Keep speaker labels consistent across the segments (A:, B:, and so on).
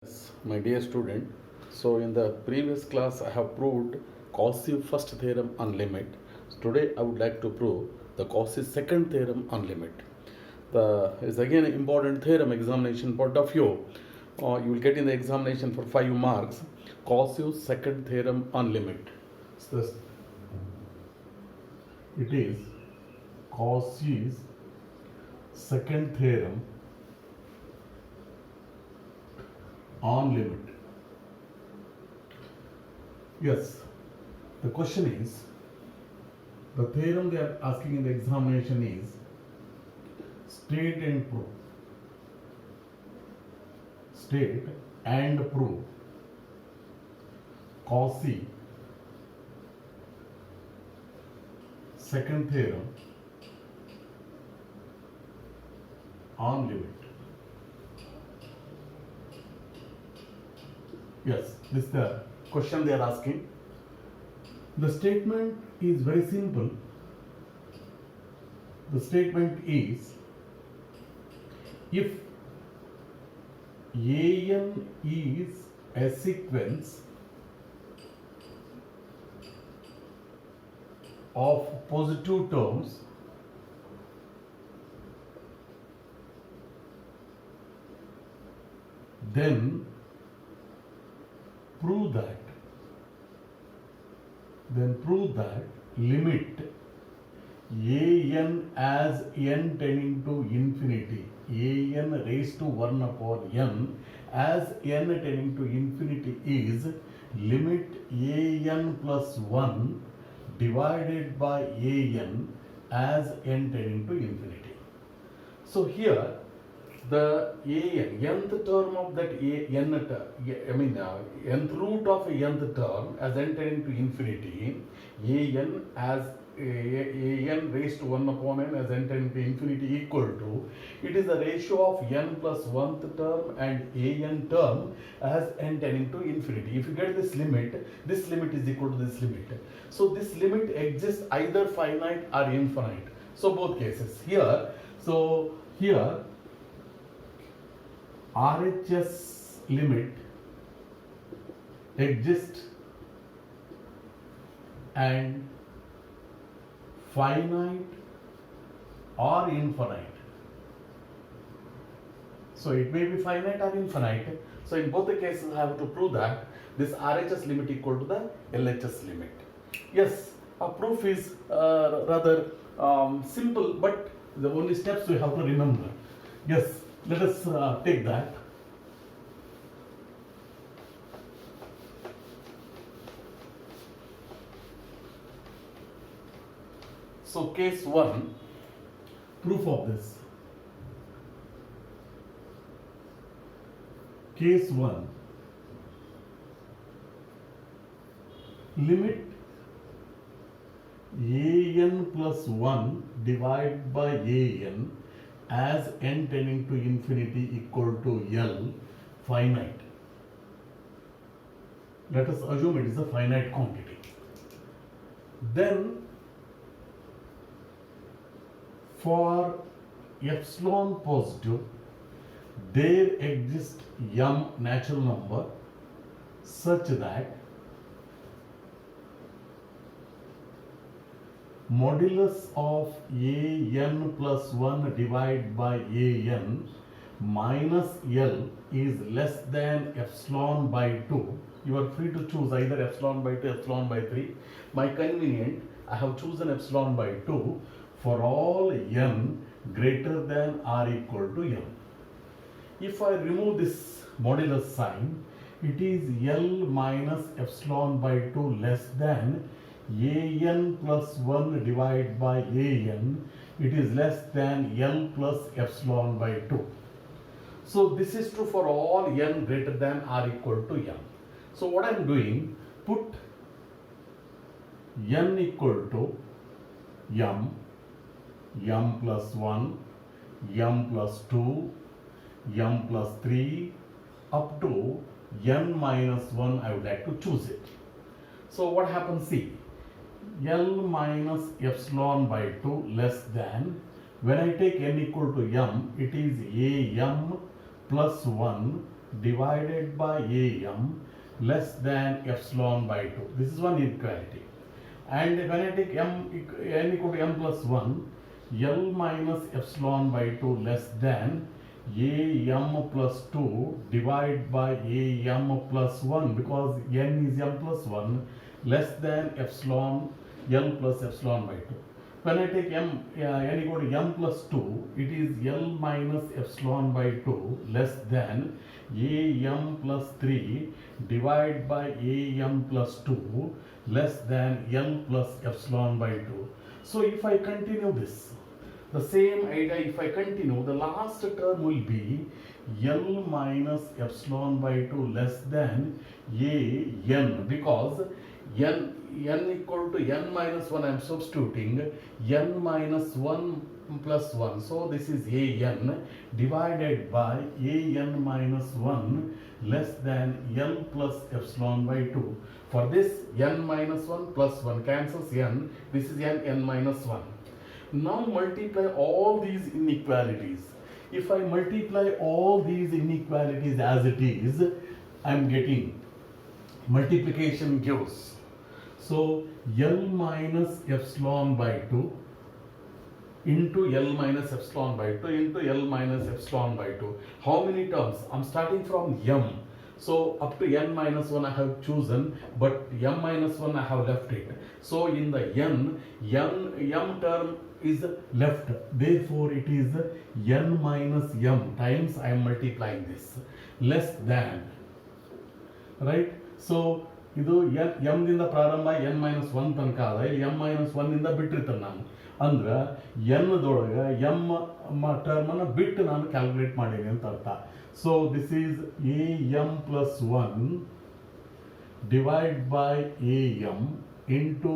A: Yes, my dear student, so in the previous class I have proved Cauchy first theorem on limit. Today I would like to prove the Cauchy second theorem on limit. The is again an important theorem examination point of view. You will get in the examination for 5 marks. Cauchy's second theorem on limit. So it is Cauchy's second theorem on limit. Yes, the question is, the theorem they are asking in the examination is state and prove. State and prove Cauchy second theorem on limit. Yes, this is the question they are asking. The statement is very simple. The statement is, if an is a sequence of positive terms, then prove that limit an as n tending to infinity, an raised to 1 upon n as n tending to infinity is limit an plus 1 divided by an as n tending to infinity. So here the nth term of that nth root of nth term as n tending to infinity, an as an raised to 1 upon n as n tending to infinity equal to, it is the ratio of n plus 1th term and an term as n tending to infinity. If you get this limit is equal to this limit. So this limit exists either finite or infinite. So both cases here. So here RHS limit exists and finite or infinite. So it may be finite or infinite. So in both the cases I have to prove that this RHS limit equal to the LHS limit. Yes, a proof is rather simple, but the only steps we have to remember. Yes, let us take that. So case 1, proof of this. Case 1, limit an plus 1 divided by an as n tending to infinity equal to L finite. Let us assume it is a finite quantity. Then for epsilon positive, there exists m natural number such that modulus of an plus 1 divided by an minus L is less than epsilon by 2. You are free to choose either epsilon by 2, epsilon by 3. My convenient, I have chosen epsilon by 2 for all n greater than or equal to m. If I remove this modulus sign, it is L minus epsilon by 2 less than an plus 1 divided by an, it is less than L plus epsilon by 2. So this is true for all n greater than or equal to m. So what I am doing, put n equal to m, m plus 1, m plus 2, m plus 3 up to n minus 1, I would like to choose it. So what happens, see, L minus epsilon by 2 less than When I take n equal to m, it is am plus 1 divided by am less than epsilon by 2. This is one inequality. And when I take n equal to m plus 1, L minus epsilon by 2 less than am plus 2 divided by am plus 1, because n is m plus 1 less than epsilon L plus epsilon by 2. When I take n equal to m plus 2, it is L minus epsilon by 2 less than am plus 3 divided by am plus 2 less than L plus epsilon by 2. So if I continue this, the same idea, if I continue, the last term will be L minus epsilon by 2 less than an, because n equal to n minus 1, I am substituting n minus 1 plus 1. So this is an divided by an minus 1 less than L plus epsilon by 2. For this, n minus 1 plus 1 cancels n. This is n minus 1. Now multiply all these inequalities. If I multiply all these inequalities as it is, I am getting multiplication gives. So L minus epsilon by 2 into L minus epsilon by 2 into L minus epsilon by 2. How many terms? I am starting from m. So up to n minus 1 I have chosen, but m minus 1 I have left it. So in the m term is left. Therefore it is n minus m times I am multiplying this. Less than. Right? So ಇದು M ದಿಂದ ಪ್ರಾರಂಭ n minus 1 ತನಕ ಅದ, ಇಲ್ಲಿ m minus 1 ಇಂದ ಬಿಟ್ಟಿರ್ತಾನೆ ನಾನು. ಅಂದ್ರೆ n ದೊಳಗೆ m ಟರ್ಮ್ ಅನ್ನು ಬಿಟ್ಟು ನಾನು ಕ್ಯಾಲ್ಕುಲೇಟ್ ಮಾಡೀನಿ ಅಂತ ಅರ್ಥ. So this is am plus 1 divide by am into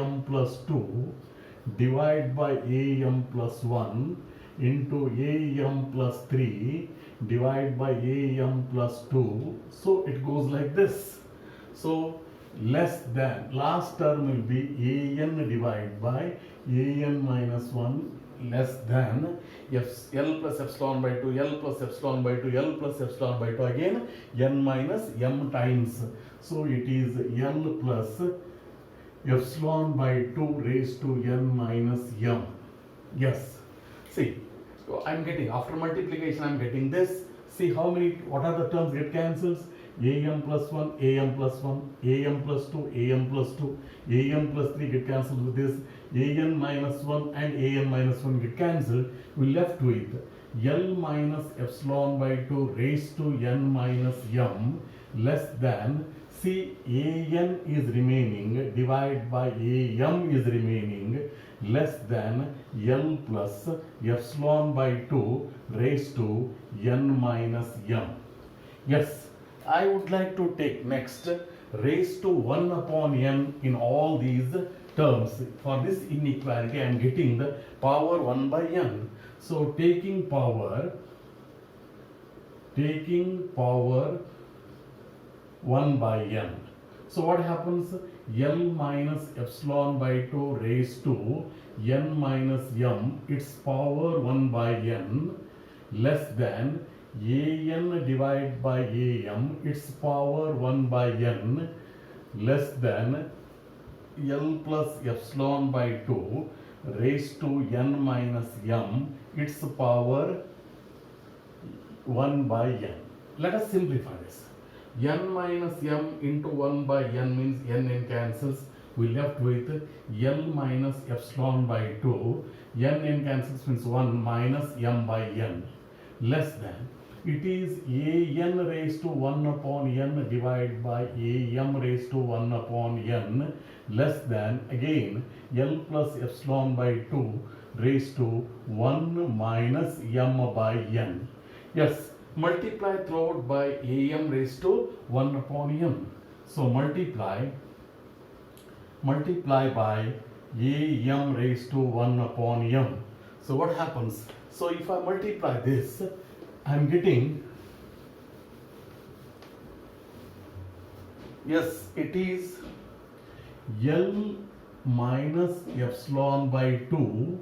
A: am plus 2 divide by am plus 1 into am plus 3 divide by am plus 2. So it goes like this. So less than, last term will be an divided by an minus 1 less than L plus epsilon by 2, L plus epsilon by 2, L plus epsilon by 2, again n minus m times. So it is L plus epsilon by 2 raised to n minus m. Yes. See, so I am getting, after multiplication I am getting this. See how many, what are the terms get cancels? am plus 1, am plus 1, am plus 2, am plus 2, am plus 3 get cancelled with this, an minus 1 and an minus 1 get cancelled. We left with L minus epsilon by 2 raised to n minus m less than, see an is remaining, divide by am is remaining, less than L plus epsilon by 2 raised to n minus m. Yes. I would like to take next raised to 1 upon n in all these terms. For this inequality I am getting the power 1 by n. So taking power 1 by n. So what happens? L minus epsilon by 2 raised to n minus m, its power 1 by n less than an divided by am, its power 1 by n less than L plus epsilon by 2 raised to n minus m, its power 1 by n. Let us simplify this. N minus m into 1 by n means n cancels. We left with L minus epsilon by 2. n cancels means 1 minus m by n less than. It is an raised to 1 upon n divided by am raised to 1 upon n less than, again L plus epsilon by 2 raised to 1 minus m by n. Yes, multiply throughout by am raised to 1 upon m. So multiply by am raised to 1 upon m. So what happens? So if I multiply this, I am getting, yes, it is L minus epsilon by 2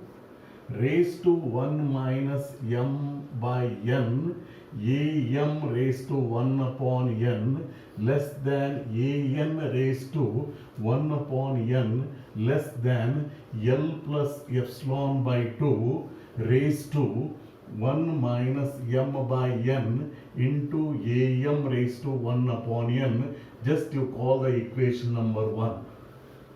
A: raised to 1 minus m by n am raised to 1 upon n less than an raised to 1 upon n less than L plus epsilon by 2 raised to 1 minus m by n into am raised to 1 upon n. Just you call the equation number 1.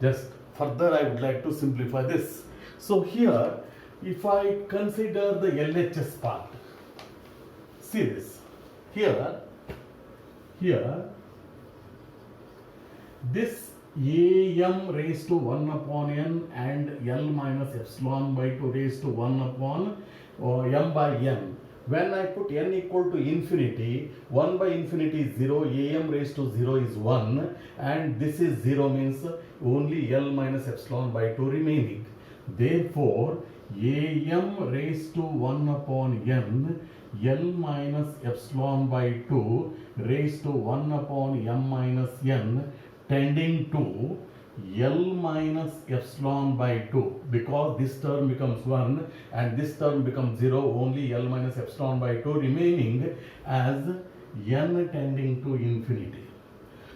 A: Just further I would like to simplify this. So here, if I consider the LHS part, see this. Here, this am raised to 1 upon n and L minus epsilon by 2 raised to 1 upon m by n. When I put n equal to infinity, 1 by infinity is 0, am raised to 0 is 1, and this is 0 means only L minus epsilon by 2 remaining. Therefore, am raised to 1 upon n, L minus epsilon by 2 raised to 1 upon m minus n tending to L minus epsilon by 2, because this term becomes 1 and this term becomes 0, only L minus epsilon by 2 remaining as n tending to infinity.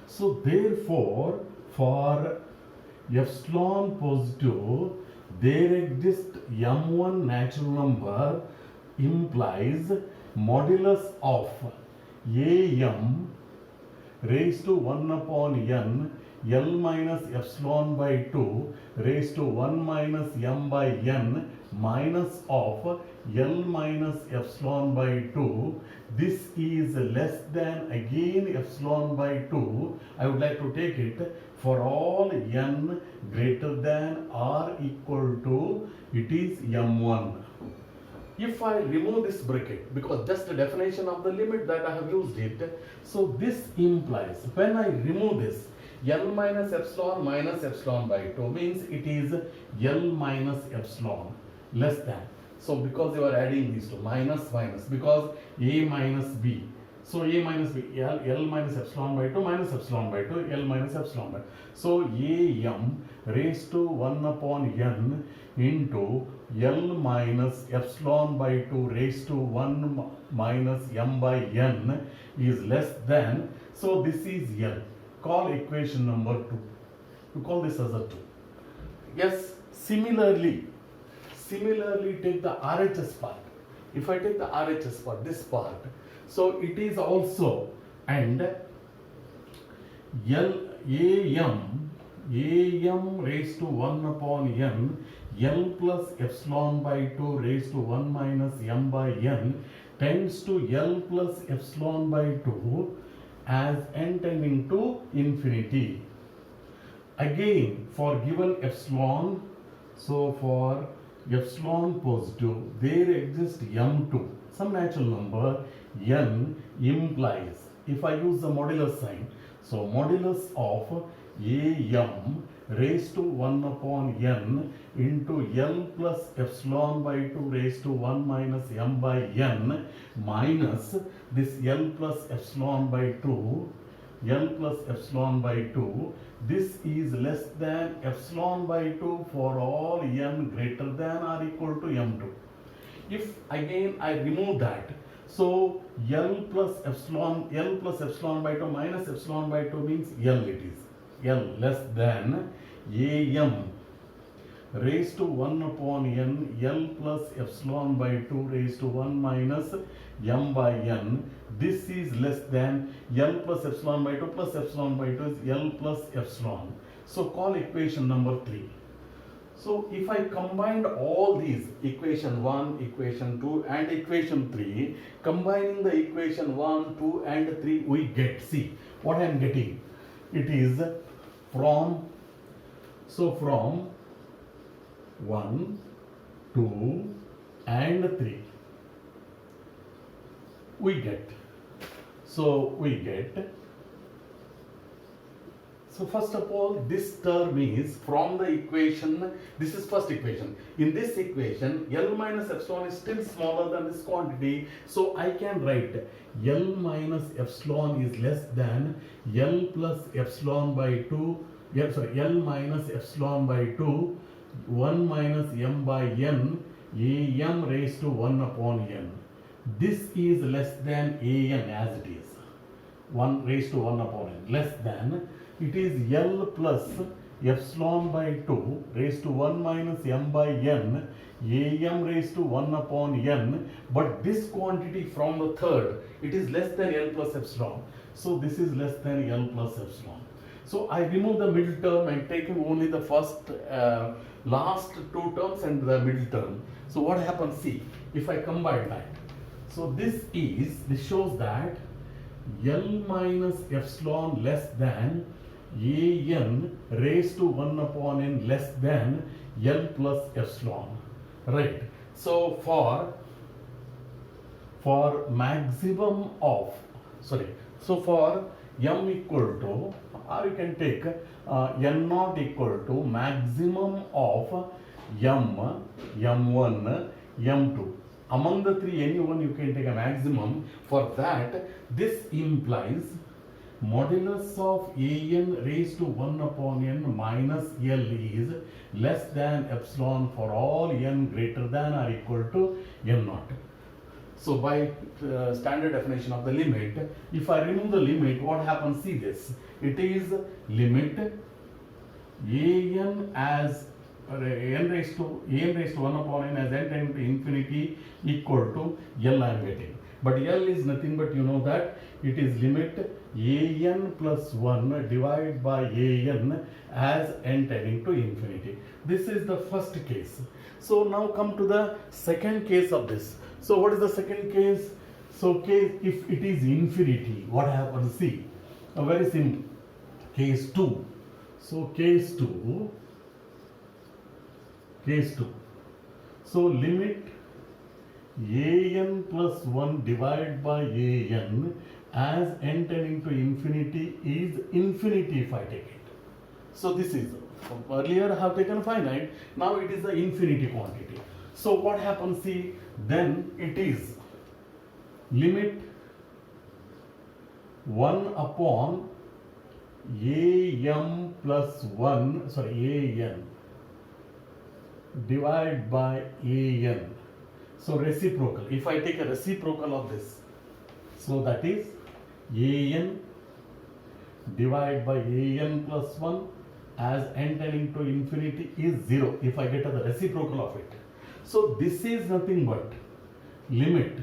A: So therefore, for epsilon positive, there exists m1 natural number implies modulus of am raised to 1 upon n L minus epsilon by 2 raised to 1 minus m by n minus of L minus epsilon by 2. This is less than again epsilon by 2. I would like to take it for all n greater than or equal to, it is m1. If I remove this bracket, because just the definition of the limit that I have used it, so this implies when I remove this, L minus epsilon by 2 means it is L minus epsilon less than. So because you are adding these two, minus, because A minus B. So A minus B, L minus epsilon by 2 minus epsilon by 2, L minus epsilon by 2. So am raised to 1 upon n into L minus epsilon by 2 raised to 1 minus m by n is less than. So this is L. Call equation number 2. You call this as a 2. Yes, similarly take the RHS part. If I take the RHS part, this part, so it is also, and am raised to 1 upon n, L plus epsilon by 2 raised to 1 minus m by n tends to L plus epsilon by 2 as n tending to infinity. Again, for given epsilon, so for epsilon positive, there exists m2, some natural number, n implies, if I use the modulus sign, so modulus of am raised to 1 upon n into L plus epsilon by 2 raised to 1 minus m by n minus this L plus epsilon by 2, this is less than epsilon by 2 for all n greater than or equal to m2. If again I remove that, so L plus epsilon by 2 minus epsilon by 2 means L it is. L less than am raised to 1 upon n, L plus epsilon by 2 raised to 1 minus m by n. This is less than L plus epsilon by 2 plus epsilon by 2 is L plus epsilon. So call equation number 3. So if I combine all these, equation 1, equation 2 and equation 3, combining the equation 1, 2 and 3, we get, see what I am getting. It is from 1, 2 and 3. We get. So first of all, this term is from the equation, this is first equation. In this equation, L minus epsilon is still smaller than this quantity. So I can write L minus epsilon is less than L plus epsilon by 2, L minus epsilon by 2, 1 minus m by n, am raised to 1 upon n. this is less than an as it is, 1 raised to 1 upon n, less than, it is L plus epsilon by 2 raised to 1 minus m by n, am raised to 1 upon n, but this quantity from the third, it is less than L plus epsilon. So this is less than L plus epsilon. So I remove the middle term and taking only the first, last two terms and the middle term. So what happens, see, if I combine that. So this shows that L minus epsilon less than an raised to 1 upon n less than L plus epsilon, right? So for maximum of, so for m equal to, or you can take n naught equal to maximum of m, m1, m2. Among the three, any one you can take a maximum. For that, this implies modulus of an raised to 1 upon n minus L is less than epsilon for all n greater than or equal to m naught. So by standard definition of the limit, if I remove the limit, what happens? See this. It is limit an as n raised to 1 upon n as n tending to infinity equal to L I am getting. But L is nothing but, you know that it is limit an plus 1 divided by an as n tending to infinity. This is the first case. So now come to the second case of this. So what is the second case? So case if it is infinity, what happens? See, a very simple case 2. So case 2. So limit an plus 1 divided by an as n tending to infinity is infinity if I take it. So this is, earlier I have taken finite, now it is the infinity quantity. So what happens? See, then it is limit 1 upon am plus 1, an divided by an. So reciprocal. If I take a reciprocal of this, so that is an divided by an plus 1 as n tending to infinity is 0 if I get the reciprocal of it. So this is nothing but limit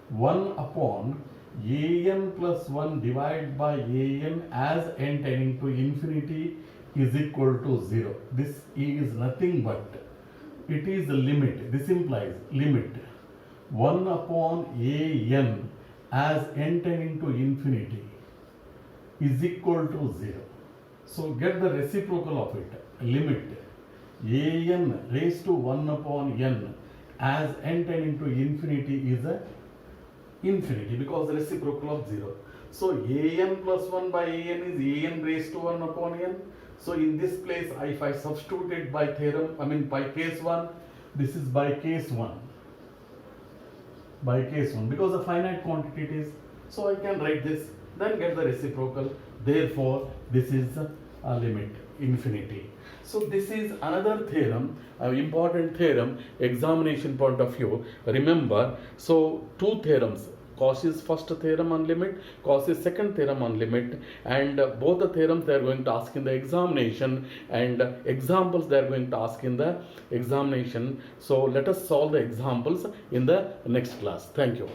A: 1 upon an plus 1 divided by an as n tending to infinity is equal to 0. This is nothing but, it is the limit. This implies limit 1 upon an as n tending to infinity is equal to 0. So get the reciprocal of it. Limit an raised to 1 upon n as n tending to infinity is a infinity because the reciprocal of 0. So an plus 1 by an is an raised to 1 upon n. So in this place, if I substitute it by theorem, by case 1, this is by case 1. By case 1, because the finite quantity it is. So I can write this, then get the reciprocal. Therefore, this is a limit, infinity. So this is another theorem, an important theorem, examination point of view. Remember, so two theorems. Cauchy's first theorem on limit, Cauchy's second theorem on limit, and both the theorems they are going to ask in the examination, and examples they are going to ask in the examination. So let us solve the examples in the next class. Thank you.